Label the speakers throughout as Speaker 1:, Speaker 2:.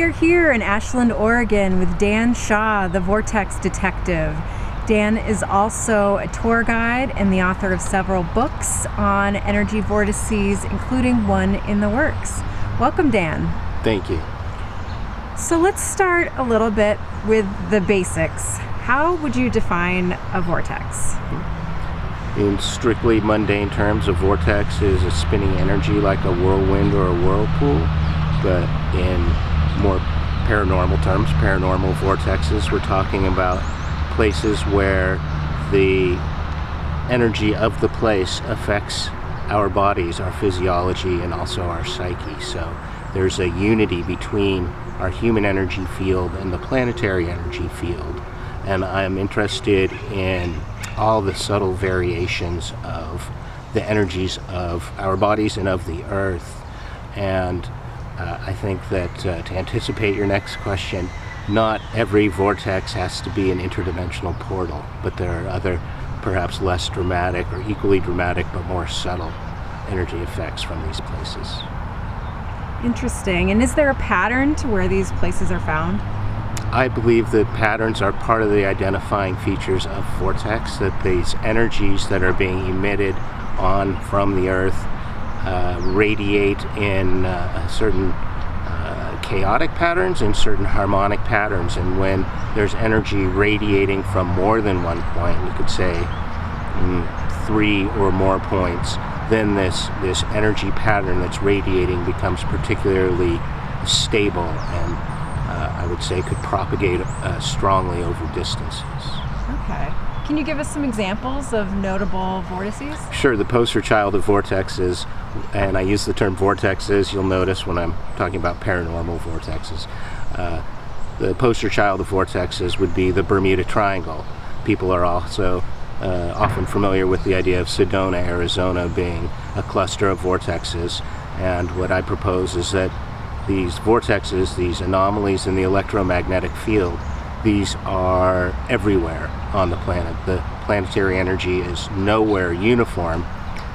Speaker 1: are here in Ashland, Oregon with Dan Shaw, the Vortex detective. Dan is also a tour guide and the author of several books on energy vortices, including one in the works. Welcome, Dan.
Speaker 2: Thank you.
Speaker 1: So let's start a little bit with the basics. How would you define a vortex?
Speaker 2: In strictly mundane terms, a vortex is a spinning energy like a whirlwind or a whirlpool, but in more paranormal terms, paranormal vortexes, we're talking about places where the energy of the place affects our bodies, our physiology, and also our psyche. So there's a unity between our human energy field and the planetary energy field. And I'm interested in all the subtle variations of the energies of our bodies and of the earth. And I think that to anticipate your next question, not every vortex has to be an interdimensional portal, but there are other, perhaps less dramatic or equally dramatic but more subtle energy effects from these places.
Speaker 1: Interesting. And is there a pattern to where these places are found?
Speaker 2: I believe that patterns are part of the identifying features of vortex, that these energies that are being emitted on from the earth radiate in certain chaotic patterns and certain harmonic patterns. And when there's energy radiating from more than one point, we could say 3 or more points, then this energy pattern that's radiating becomes particularly stable and I would say could propagate strongly over distances.
Speaker 1: Okay. Can you give us some examples of notable vortices?
Speaker 2: Sure. The poster child of vortexes, and I use the term vortexes, you'll notice when I'm talking about paranormal vortexes. The poster child of vortexes would be the Bermuda Triangle. People are also often familiar with the idea of Sedona, Arizona being a cluster of vortexes, and what I propose is that these vortexes, these anomalies in the electromagnetic field, these are everywhere on the planet. The planetary energy is nowhere uniform,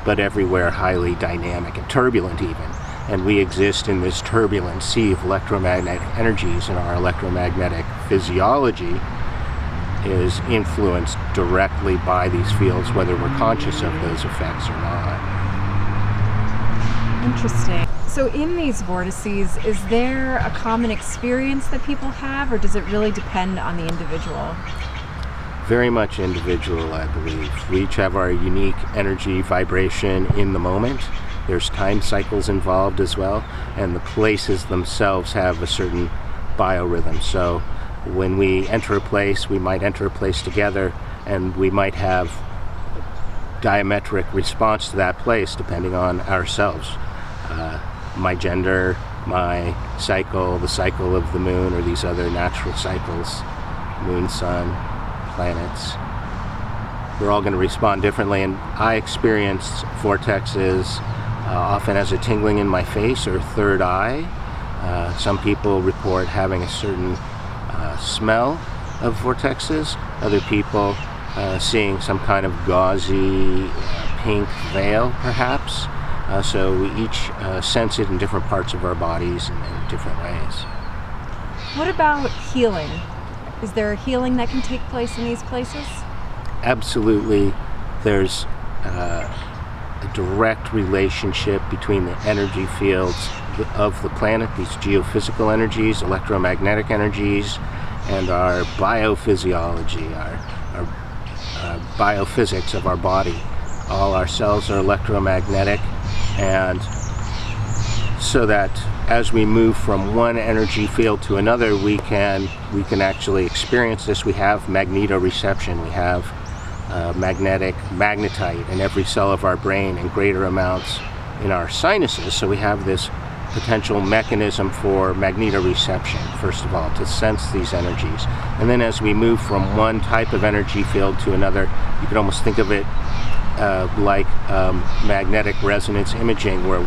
Speaker 2: but everywhere highly dynamic and turbulent even. And we exist in this turbulent sea of electromagnetic energies, and our electromagnetic physiology is influenced directly by these fields, whether we're conscious of those effects or not.
Speaker 1: Interesting. So in these vortices, is there a common experience that people have, or does it really depend on the individual?
Speaker 2: Very much individual, I believe. We each have our unique energy vibration in the moment. There's time cycles involved as well, and the places themselves have a certain biorhythm. So when we enter a place, we might enter a place together, and we might have diametric response to that place depending on ourselves. My gender, my cycle, the cycle of the moon, or these other natural cycles, moon, sun, planets, we're all going to respond differently. And I experience vortexes often as a tingling in my face or third eye. Some people report having a certain smell of vortexes. Other people seeing some kind of gauzy pink veil, perhaps. So we each sense it in different parts of our bodies and in different ways.
Speaker 1: What about healing? Is there a healing that can take place in these places?
Speaker 2: Absolutely. There's a direct relationship between the energy fields of the planet, these geophysical energies, electromagnetic energies, and our biophysiology, our biophysics of our body. All our cells are electromagnetic, and so that as we move from one energy field to another, we can actually experience this. We have magnetoreception. We have magnetic magnetite in every cell of our brain and greater amounts in our sinuses. So we have this potential mechanism for magnetoreception, first of all, to sense these energies. And then as we move from one type of energy field to another, you could almost think of it like magnetic resonance imaging, where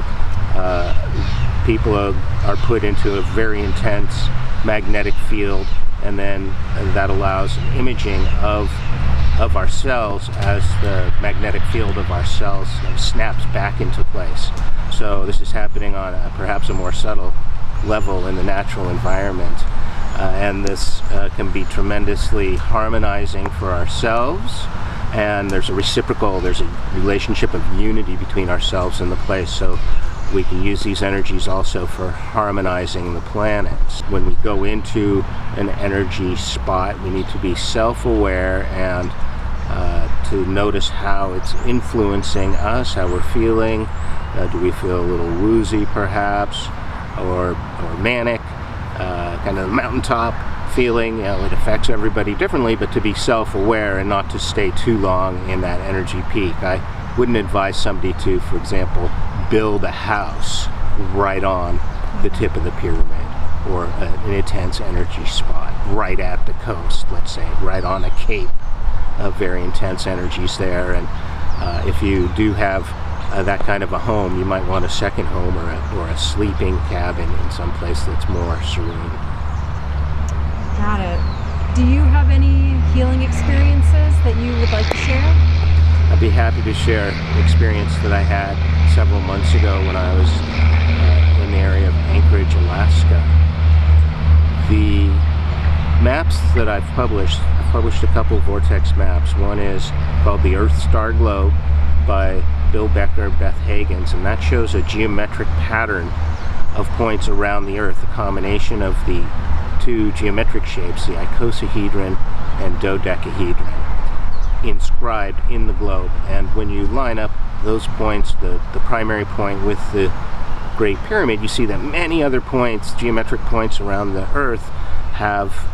Speaker 2: people are put into a very intense magnetic field, and then that allows imaging of our cells as the magnetic field of our cells snaps back into place. So this is happening on perhaps a more subtle level in the natural environment. And this can be tremendously harmonizing for ourselves, and there's a relationship of unity between ourselves and the place, so we can use these energies also for harmonizing the planets. When we go into an energy spot, we need to be self-aware and to notice how it's influencing us, how we're feeling. Do we feel a little woozy perhaps, or manic, kind of the mountaintop feeling? It affects everybody differently, but to be self-aware and not to stay too long in that energy peak. I wouldn't advise somebody to, for example, build a house right on the tip of the pyramid, or an intense energy spot right at the coast, let's say, right on a cape of very intense energies there. And if you do have that kind of a home, you might want a second home or a sleeping cabin in some place that's more serene.
Speaker 1: Got it. Do you have any healing experiences that you would like to share?
Speaker 2: I'd be happy to share an experience that I had several months ago when I was in the area of Anchorage, Alaska. The maps that I've published a couple Vortex maps. One is called the Earth Star Globe by Bill Becker and Beth Hagins, and that shows a geometric pattern of points around the Earth, a combination of the two geometric shapes, the icosahedron and dodecahedron, inscribed in the globe. And when you line up those points, the primary point with the Great Pyramid, you see that many other points, geometric points around the Earth, have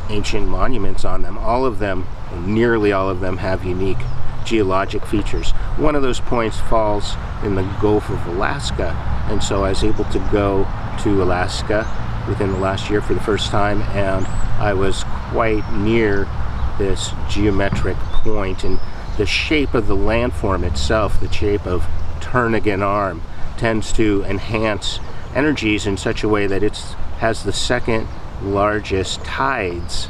Speaker 2: ancient monuments on them. All of them, or nearly all of them, have unique geologic features. One of those points falls in the Gulf of Alaska, and so I was able to go to Alaska within the last year for the first time, and I was quite near this geometric point, and the shape of the landform itself, the shape of Turnagain Arm, tends to enhance energies in such a way that it has the second largest tides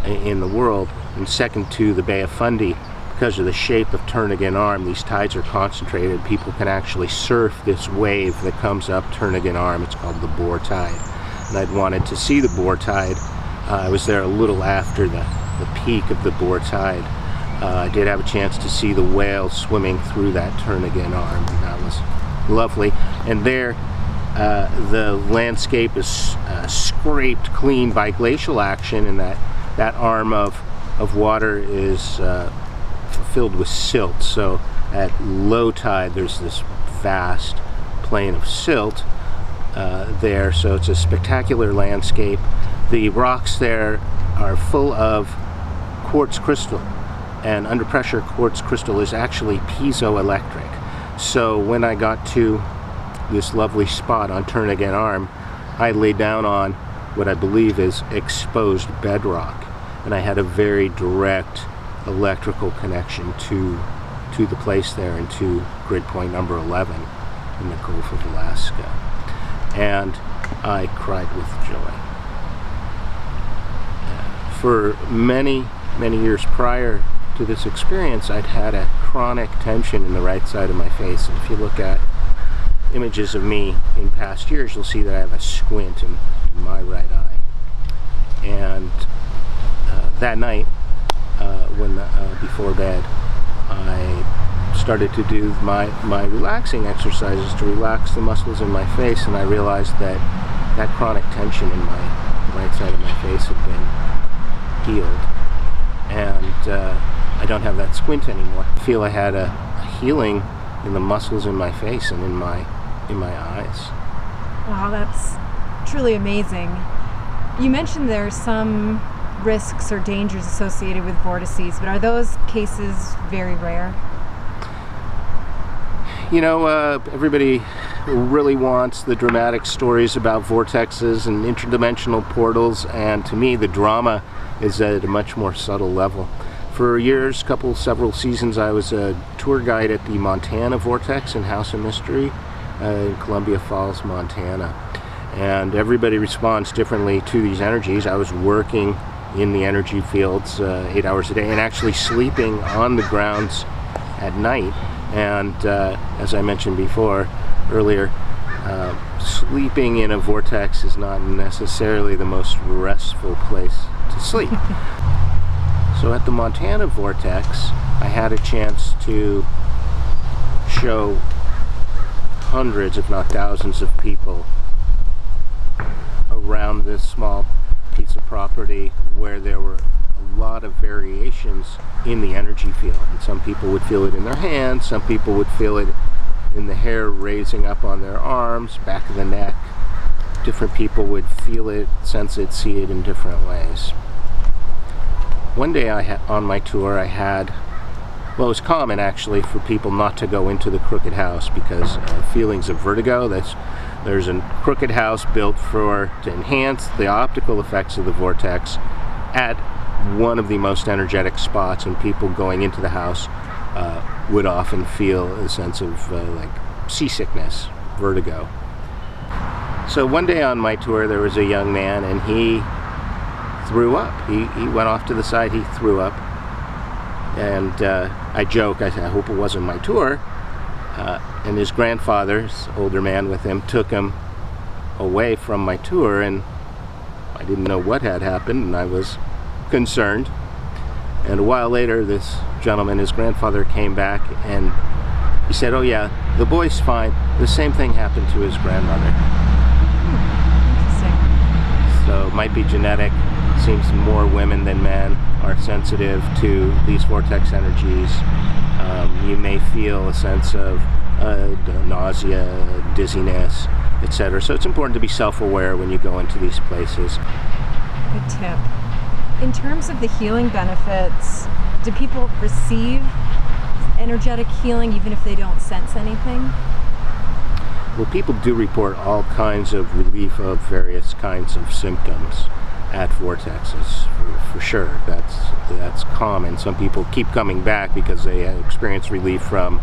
Speaker 2: in the world, and second to the Bay of Fundy. Because of the shape of Turnagain Arm, these tides are concentrated. People can actually surf this wave that comes up Turnagain Arm. It's called the Boor Tide. And I'd wanted to see the Boor Tide. I was there a little after the peak of the Boor Tide. I did have a chance to see the whales swimming through that Turnagain Arm, and that was lovely. And there, the landscape is scraped clean by glacial action, and that arm of water is filled with silt. So at low tide, there's this vast plain of silt there. So it's a spectacular landscape. The rocks there are full of quartz crystal, and under pressure quartz crystal is actually piezoelectric. So when I got to this lovely spot on Turnagain Arm, I lay down on what I believe is exposed bedrock, and I had a very direct electrical connection to the place there, and to grid point number 11 in the Gulf of Alaska, and I cried with joy. For many years prior to this experience, I'd had a chronic tension in the right side of my face, and if you look at images of me in past years, you'll see that I have a squint in my right eye. And that night, before bed, I started to do my relaxing exercises to relax the muscles in my face, and I realized that chronic tension in my right side of my face had been healed, and I don't have that squint anymore. I feel I had a healing in the muscles in my face and in my eyes.
Speaker 1: Wow, that's truly amazing. You mentioned there's some risks or dangers associated with vortices, but are those cases very rare?
Speaker 2: Everybody really wants the dramatic stories about vortexes and interdimensional portals, and to me the drama is at a much more subtle level. For years, several seasons, I was a tour guide at the Montana Vortex in House of Mystery in Columbia Falls, Montana. And everybody responds differently to these energies. I was working in the energy fields 8 hours a day, and actually sleeping on the grounds at night. And as I mentioned earlier, Sleeping in a vortex is not necessarily the most restful place to sleep. So at the Montana Vortex, I had a chance to show hundreds, if not thousands, of people around this small piece of property where there were a lot of variations in the energy field. And some people would feel it in their hands, some people would feel it in the hair raising up on their arms, back of the neck. Different people would feel it, sense it, see it in different ways. One day on my tour I had, well, it was common actually for people not to go into the crooked house because feelings of vertigo. There's a crooked house built to enhance the optical effects of the vortex at one of the most energetic spots, and people going into the house would often feel a sense of like seasickness, vertigo. So one day on my tour there was a young man and he threw up. He went off to the side, he threw up. And I joke, I said, I hope it wasn't my tour. And his grandfather, this older man with him, took him away from my tour, and I didn't know what had happened and I was concerned. And a while later this gentleman, his grandfather, came back and he said, oh yeah, the boy's fine. The same thing happened to his grandmother.
Speaker 1: Interesting.
Speaker 2: So it might be genetic. Seems more women than men are sensitive to these vortex energies. You may feel a sense of nausea, dizziness, etc. So it's important to be self-aware when you go into these places.
Speaker 1: Good tip. In terms of the healing benefits, do people receive energetic healing even if they don't sense anything?
Speaker 2: Well, people do report all kinds of relief of various kinds of symptoms at vortexes, for sure. That's common. Some people keep coming back because they experience relief from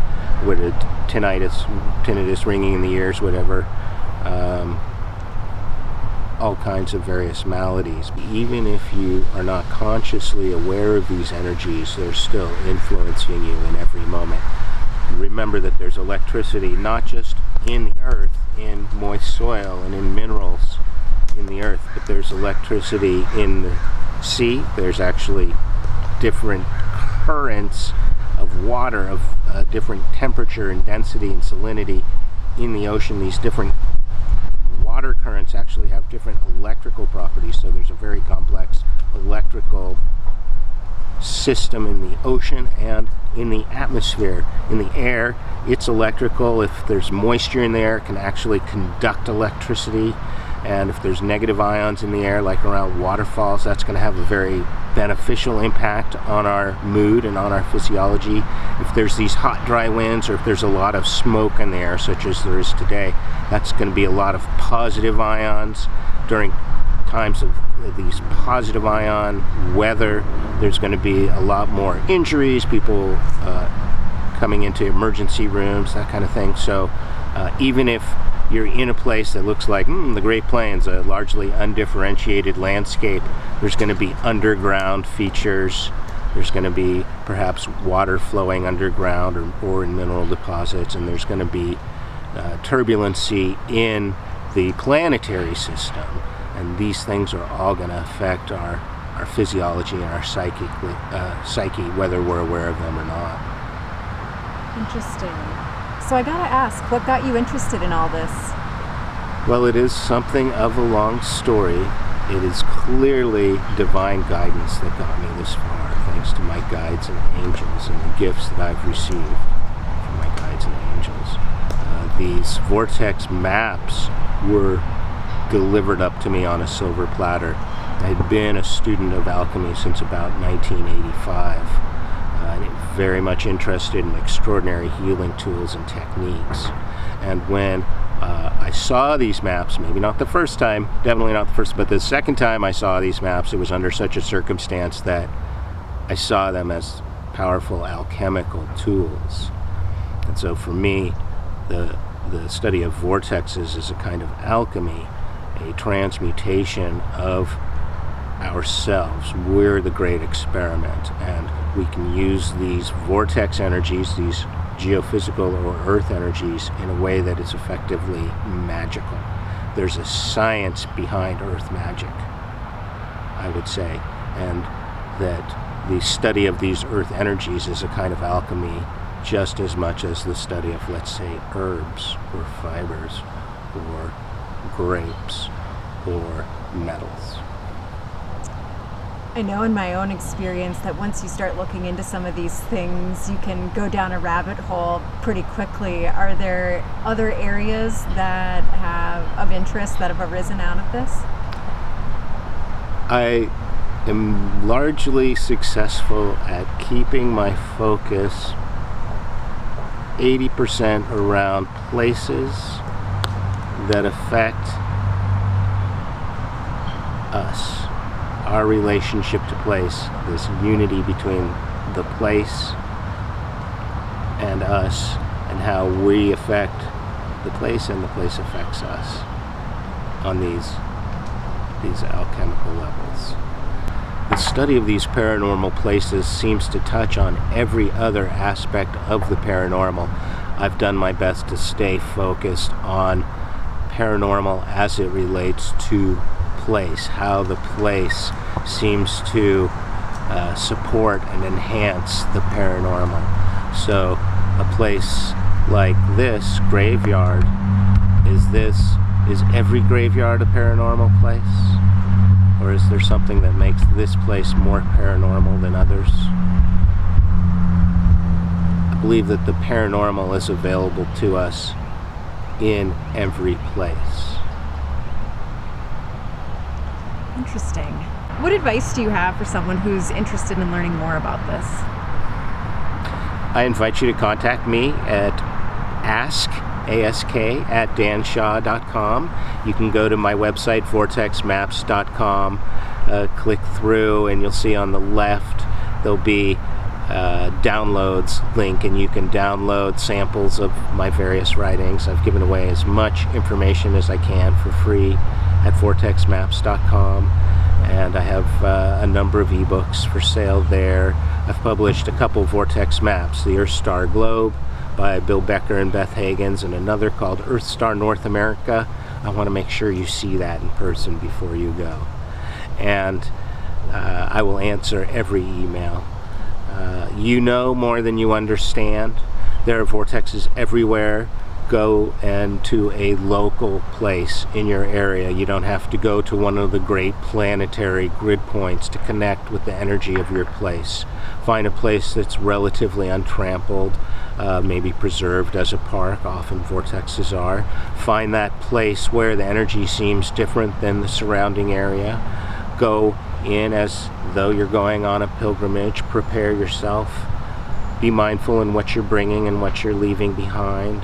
Speaker 2: tinnitus, ringing in the ears, whatever. All kinds of various maladies. Even if you are not consciously aware of these energies, they're still influencing you in every moment. Remember that there's electricity not just in the earth, in moist soil and in minerals in the earth, but there's electricity in the sea. There's actually different currents of water of different temperature and density and salinity in the ocean. These different water currents actually have different electrical properties, so there's a very complex electrical system in the ocean and in the atmosphere. In the air, it's electrical. If there's moisture in the air, it can actually conduct electricity. And if there's negative ions in the air, like around waterfalls, that's going to have a very beneficial impact on our mood and on our physiology. If there's these hot, dry winds, or if there's a lot of smoke in the air, such as there is today, that's going to be a lot of positive ions. During times of these positive ion weather, there's going to be a lot more injuries, people coming into emergency rooms, that kind of thing. So even if you're in a place that looks like the Great Plains, a largely undifferentiated landscape, there's going to be underground features. There's going to be perhaps water flowing underground or in mineral deposits, and there's going to be turbulency in the planetary system. And these things are all going to affect our physiology and our psyche, whether we're aware of them or not.
Speaker 1: Interesting. So I gotta ask, what got you interested in all this?
Speaker 2: Well, it is something of a long story. It is clearly divine guidance that got me this far, thanks to my guides and angels and the gifts that I've received from my guides and angels. These vortex maps were delivered up to me on a silver platter. I had been a student of alchemy since about 1985. And very much interested in extraordinary healing tools and techniques. And when I saw these maps, maybe not the first time, definitely not the first, but the second time I saw these maps, it was under such a circumstance that I saw them as powerful alchemical tools. And so for me, the study of vortexes is a kind of alchemy, a transmutation of ourselves. We're the great experiment, and we can use these vortex energies, these geophysical or earth energies in a way that is effectively magical. There's a science behind earth magic, I would say, and that the study of these earth energies is a kind of alchemy just as much as the study of, let's say, herbs or fibers or grapes or metals.
Speaker 1: I know in my own experience that once you start looking into some of these things, you can go down a rabbit hole pretty quickly. Are there other areas that have of interest that have arisen out of this?
Speaker 2: I am largely successful at keeping my focus 80% around places that affect us, our relationship to place, this unity between the place and us, and how we affect the place and the place affects us on these alchemical levels. The study of these paranormal places seems to touch on every other aspect of the paranormal. I've done my best to stay focused on paranormal as it relates to place, how the place seems to support and enhance the paranormal. So a place like this graveyard, is every graveyard a paranormal place? Or is there something that makes this place more paranormal than others? I believe that the paranormal is available to us in every place.
Speaker 1: Interesting. What advice do you have for someone who's interested in learning more about this?
Speaker 2: I invite you to contact me at ask@danshaw.com. You can go to my website, vortexmaps.com, click through, and you'll see on the left there'll be downloads link, and you can download samples of my various writings. I've given away as much information as I can for free at vortexmaps.com, and I have a number of ebooks for sale there. I've published a couple Vortex maps, the Earth Star Globe by Bill Becker and Beth Hagans, and another called Earth Star North America. I want to make sure you see that in person before you go. And I will answer every email. You know more than you understand. There are vortexes everywhere. Go and to a local place in your area. You don't have to go to one of the great planetary grid points to connect with the energy of your place. Find a place that's relatively untrampled, maybe preserved as a park. Often vortexes are. Find that place where the energy seems different than the surrounding area. Go in as though you're going on a pilgrimage. Prepare yourself. Be mindful in what you're bringing and what you're leaving behind.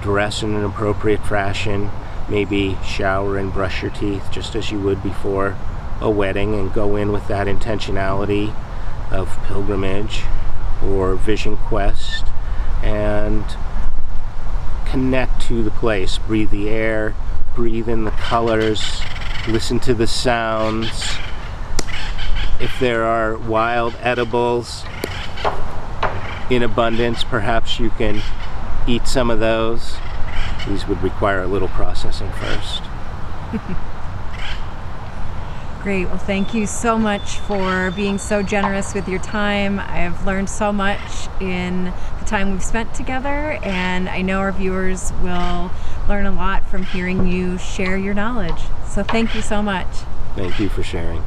Speaker 2: Dress in an appropriate fashion. Maybe shower and brush your teeth just as you would before a wedding, and go in with that intentionality of pilgrimage or vision quest, and connect to the place. Breathe the air, breathe in the colors, listen to the sounds. If there are wild edibles in abundance, perhaps you can eat some of those. These would require a little processing first.
Speaker 1: Great. Well, thank you so much for being so generous with your time. I've learned so much in the time we've spent together, and I know our viewers will learn a lot from hearing you share your knowledge. So thank you so much.
Speaker 2: Thank you for sharing.